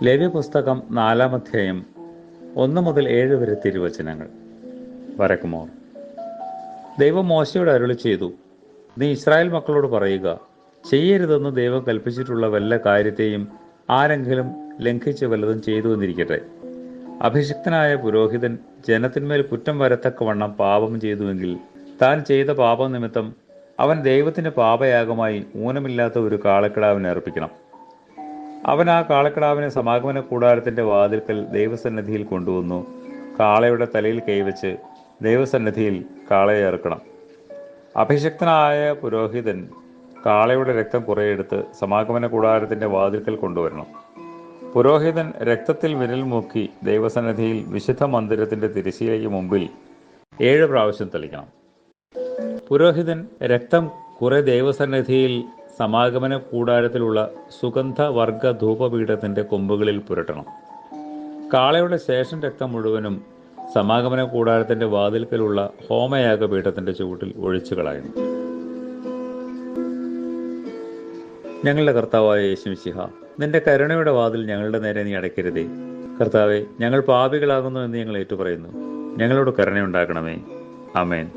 ലേവ്യ പുസ്തകം 4-ാം അധ്യായം 1 മുതൽ 7 വരെ തിരുവചനങ്ങൾ. വരക്കുമോർ. ദൈവം മോശയോട് അരുളി ചെയ്തു, നീ ഇസ്രായേൽ മക്കളോട് പറയുക, ചെയ്യരുതെന്ന് ദൈവം കൽപ്പിച്ചിട്ടുള്ള വല്ല കാര്യത്തെയും ആരെങ്കിലും ലംഘിച്ച് വല്ലതും ചെയ്തു എന്നിരിക്കട്ടെ. അഭിഷിക്തനായ പുരോഹിതൻ ജനത്തിന്മേൽ കുറ്റം വരത്തക്കവണ്ണം പാപം ചെയ്തുവെങ്കിൽ താൻ ചെയ്ത പാപം നിമിത്തം അവൻ ദൈവത്തിന്റെ പാപയാഗമായി ഊനമില്ലാത്ത ഒരു കാളക്കിടാവിനെ അർപ്പിക്കണം. അവൻ ആ കാളക്കിടാവിനെ സമാഗമന കൂടാരത്തിന്റെ വാതിൽക്കൽ ദൈവസന്നിധിയിൽ കൊണ്ടുവന്നു കാളയുടെ തലയിൽ കൈവച്ച് ദൈവസന്നിധിയിൽ കാളയെ അറുക്കണം. അഭിഷിക്തനായ പുരോഹിതൻ കാളയുടെ രക്തം കുറെയെടുത്ത് സമാഗമന കൂടാരത്തിന്റെ വാതിൽക്കൽ കൊണ്ടുവരണം. പുരോഹിതൻ രക്തത്തിൽ വിരൽ മുക്കി ദൈവസന്നിധിയിൽ വിശുദ്ധ മന്ദിരത്തിന്റെ തിരശ്ശീലയ്ക്ക് മുമ്പിൽ 7 പ്രാവശ്യം തളിക്കണം. പുരോഹിതൻ രക്തം കുറെ ദൈവസന്നിധിയിൽ സമാഗമന കൂടാരത്തിലുള്ള സുഗന്ധവർഗ ധൂപപീഠത്തിന്റെ കൊമ്പുകളിൽ പുരട്ടണം. കാളയുടെ ശേഷം രക്തം മുഴുവനും സമാഗമന കൂടാരത്തിന്റെ വാതിൽക്കലുള്ള ഹോമയാഗപീഠത്തിന്റെ ചുവട്ടിൽ ഒഴിച്ചു കളയണം. ഞങ്ങളുടെ കർത്താവായ യേശുമിശിഹ, നിന്റെ കരുണയുടെ വാതിൽ ഞങ്ങളുടെ നേരെ നീ അടയ്ക്കരുതേ. കർത്താവെ, ഞങ്ങൾ പാപികളാകുന്നു എന്ന് ഞങ്ങൾ ഏറ്റുപറയുന്നു. ഞങ്ങളോട് കരുണയുണ്ടാക്കണമേ. ആമേൻ.